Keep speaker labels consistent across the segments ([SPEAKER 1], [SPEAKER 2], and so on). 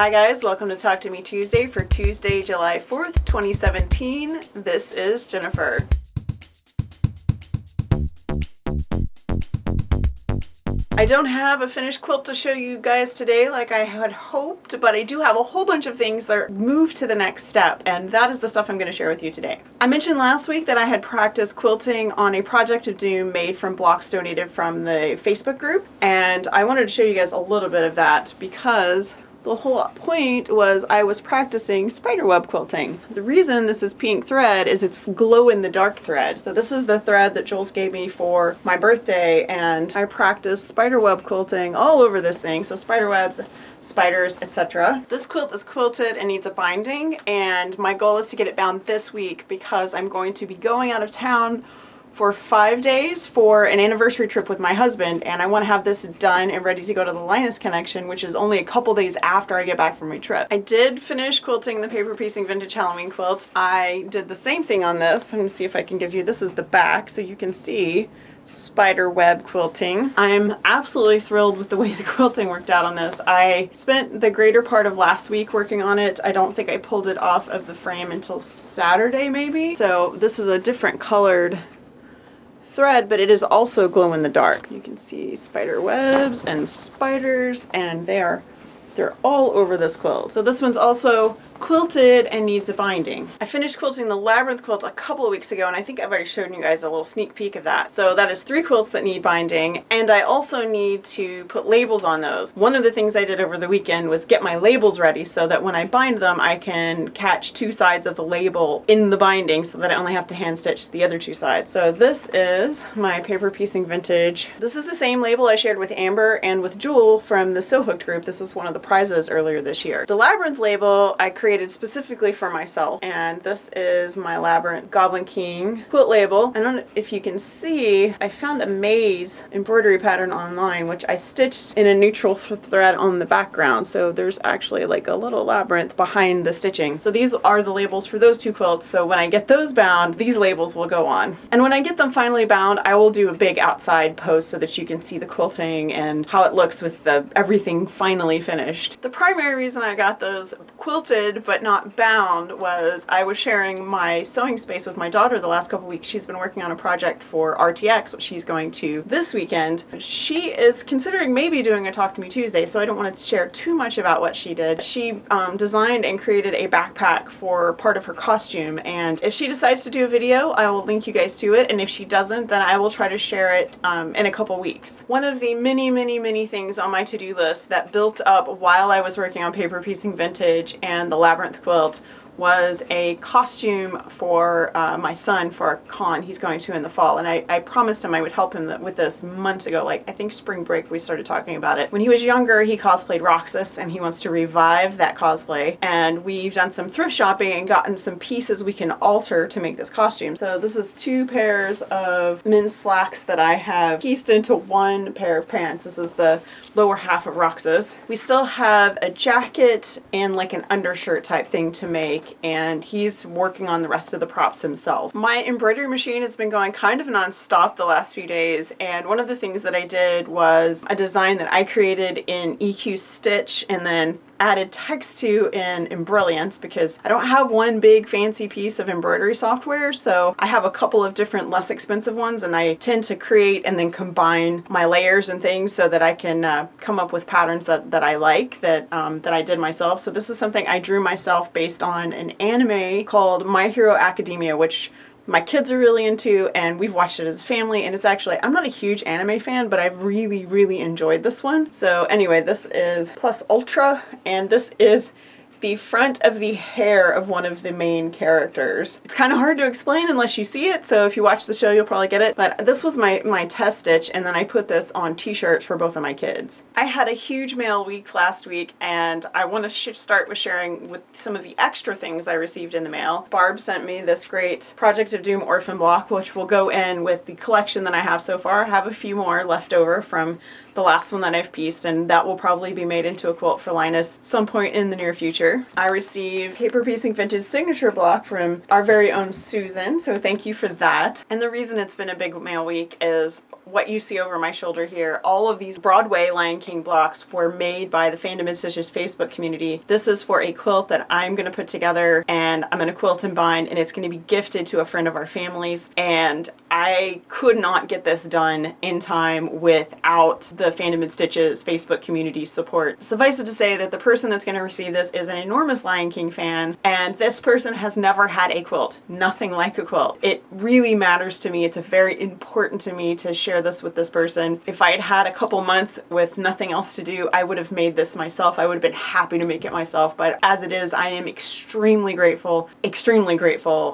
[SPEAKER 1] Hi guys, welcome to Talk to Me Tuesday for Tuesday, July 4th, 2017. This is Jennifer. I don't have a finished quilt to show you guys today like I had hoped, but I do have a whole bunch of things that are moved to the next step, and that is the stuff I'm going to share with you today. I mentioned last week that I had practiced quilting on a project of doom made from blocks donated from the Facebook group, and I wanted to show you guys a little bit of that because the whole point was I was practicing spiderweb quilting. The reason this is pink thread is it's glow-in-the-dark thread. So this is the thread that Jules gave me for my birthday, and I practiced spiderweb quilting all over this thing. So spiderwebs, spiders, etc. This quilt is quilted and needs a binding, and my goal is to get it bound this week because I'm going to be going out of town for 5 days for an anniversary trip with my husband, and I want to have this done and ready to go to the Linus Connection, which is only a couple days after I get back from my trip. I did finish quilting the paper piecing vintage Halloween quilt. I did the same thing on this. I'm going to see if I can give you, this is the back so you can see spider web quilting. I'm absolutely thrilled with the way the quilting worked out on this. I spent the greater part of last week working on it. I don't think I pulled it off of the frame until Saturday maybe. So this is a different colored thread, but it is also glow in the dark. You can see spider webs and spiders, and they're all over this quilt. So this one's also quilted and needs a binding. I finished quilting the labyrinth quilt a couple of weeks ago, and I think I've already shown you guys a little sneak peek of that. So that is 3 quilts that need binding, and I also need to put labels on those. One of the things I did over the weekend was get my labels ready so that when I bind them I can catch 2 sides of the label in the binding so that I only have to hand stitch the other 2 sides. So this is my paper piecing vintage. This is the same label I shared with Amber and with Jewel from the Sew Hooked group. This was one of the prizes earlier this year. The labyrinth label I created specifically for myself, and this is my Labyrinth Goblin King quilt label. I don't know if you can see, I found a maze embroidery pattern online which I stitched in a neutral thread on the background, so there's actually like a little labyrinth behind the stitching. So these are the labels for those 2 quilts, so when I get those bound these labels will go on. And when I get them finally bound I will do a big outside post so that you can see the quilting and how it looks with everything finally finished. The primary reason I got those quilted but not bound was I was sharing my sewing space with my daughter the last couple weeks. She's been working on a project for RTX, which she's going to this weekend. She is considering maybe doing a Talk to Me Tuesday, so I don't want to share too much about what she did. She designed and created a backpack for part of her costume, and if she decides to do a video I will link you guys to it, and if she doesn't then I will try to share it in a couple weeks. One of the many things on my to-do list that built up while I was working on paper piecing vintage and the labyrinth quilt was a costume for my son for a con he's going to in the fall, and I promised him I would help him with this months ago. Like I think spring break we started talking about it. When he was younger he cosplayed Roxas and he wants to revive that cosplay, and we've done some thrift shopping and gotten some pieces we can alter to make this costume. So this is 2 pairs of men's slacks that I have pieced into 1 pair of pants. This is the lower half of Roxas. We still have a jacket and like an undershirt type thing to make, and he's working on the rest of the props himself. My embroidery machine has been going kind of non-stop the last few days, and one of the things that I did was a design that I created in EQ Stitch and then added text to in Embrilliance because I don't have one big fancy piece of embroidery software, so I have a couple of different less expensive ones, and I tend to create and then combine my layers and things so that I can come up with patterns that I like that I did myself. So this is something I drew myself based on an anime called My Hero Academia, which my kids are really into, and we've watched it as a family, and it's actually, I'm not a huge anime fan, but I've really enjoyed this one. So anyway, this is Plus Ultra, and this is the front of the hair of one of the main characters. It's kind of hard to explain unless you see it, so if you watch the show you'll probably get it, but this was my test stitch, and then I put this on t-shirts for both of my kids. I had a huge mail week last week, and I want to start with sharing with some of the extra things I received in the mail. Barb sent me this great Project of Doom orphan block, which will go in with the collection that I have so far. I have a few more left over from the last one that I've pieced, and that will probably be made into a quilt for Linus some point in the near future. I received paper piecing vintage signature block from our very own Susan, so thank you for that. And the reason it's been a big mail week is what you see over my shoulder here, all of these Broadway Lion King blocks were made by the Fandom and Stitches Facebook community. This is for a quilt that I'm going to put together, and I'm going to quilt and bind, and it's going to be gifted to a friend of our family's. And I could not get this done in time without the Fandom and Stitches Facebook community support. Suffice it to say that the person that's going to receive this is an enormous Lion King fan, and this person has never had a quilt. Nothing like a quilt. It really matters to me. It's very important to me to share this with this person. If I had had a couple months with nothing else to do, I would have made this myself. I would have been happy to make it myself, but as it is, I am extremely grateful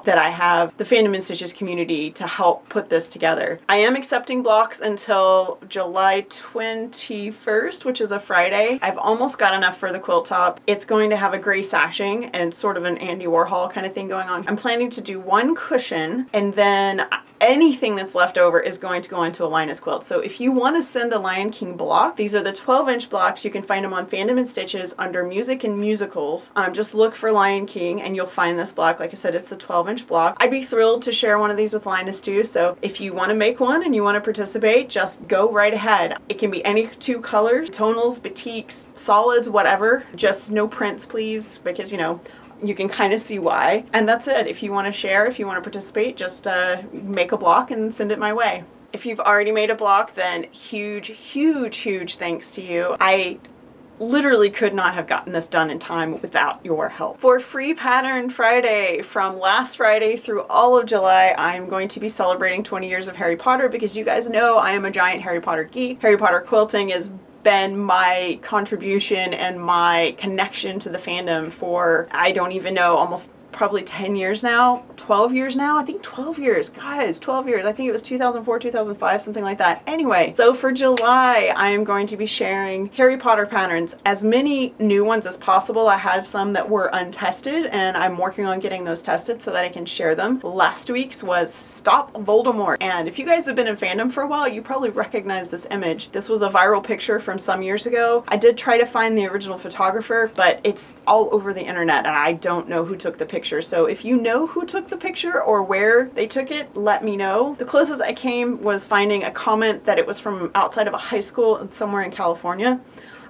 [SPEAKER 1] that I have the Fandom and Stitches community to help put this together. I am accepting blocks until July 21st, which is a Friday. I've almost got enough for the quilt top. It's going to have a gray sashing and sort of an Andy Warhol kind of thing going on. I'm planning to do one cushion, and then anything that's left over is going to go into a Linus quilt. So if you want to send a Lion King block, these are the 12-inch blocks. You can find them on Fandom and Stitches under Music and Musicals. Just look for Lion King and you'll find this block. Like I said, it's the 12-inch block. I'd be thrilled to share one of these with Linus too. So if you want to make one and you want to participate, just go right ahead. It can be any two colors, tonals, batiks, solids, whatever. Just no prints, please, because you can kind of see why. And that's it. If you want to share, if you want to participate, just make a block and send it my way. If you've already made a block, then huge thanks to you. I literally could not have gotten this done in time without your help. For Free Pattern Friday, from last Friday through all of July, I'm going to be celebrating 20 years of Harry Potter, because you guys know I am a giant Harry Potter geek. Harry Potter quilting is been my contribution and my connection to the fandom for, I don't even know, almost probably 10 years now, 12 years now. I think 12 years, guys, 12 years. I think it was 2004, 2005, something like that. Anyway, so for July, I am going to be sharing Harry Potter patterns, as many new ones as possible. I have some that were untested, and I'm working on getting those tested so that I can share them. Last week's was Stop Voldemort, and if you guys have been in fandom for a while, you probably recognize this image. This was a viral picture from some years ago. I did try to find the original photographer, but it's all over the internet, and I don't know who took the picture. So if you know who took the picture or where they took it, let me know. The closest I came was finding a comment that it was from outside of a high school somewhere in California.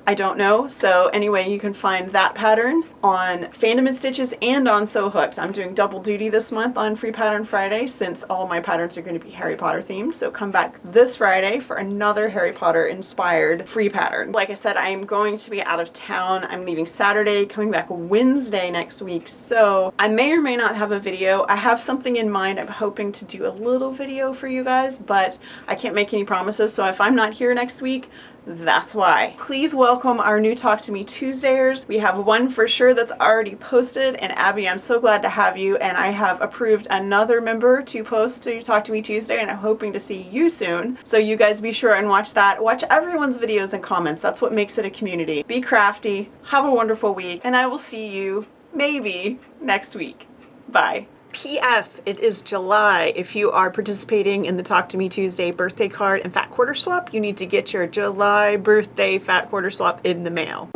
[SPEAKER 1] I don't know. So anyway, you can find that pattern on Fandom and Stitches and on Sew Hooked. I'm doing double duty this month on Free Pattern Friday, since all my patterns are going to be Harry Potter themed. So come back this Friday for another Harry Potter inspired free pattern. Like I said, I am going to be out of town. I'm leaving Saturday, coming back Wednesday next week. So I may or may not have a video. I have something in mind. I'm hoping to do a little video for you guys, but I can't make any promises. So if I'm not here next week, that's why. Please welcome our new Talk to Me Tuesdayers. We have one for sure that's already posted, and Abby, I'm so glad to have you, and I have approved another member to post to Talk to Me Tuesday, and I'm hoping to see you soon. So you guys be sure and watch that. Watch everyone's videos and comments. That's what makes it a community. Be crafty, have a wonderful week, and I will see you maybe next week. Bye. P.S. It is July. If you are participating in the Talk to Me Tuesday birthday card and fat quarter swap, you need to get your July birthday fat quarter swap in the mail.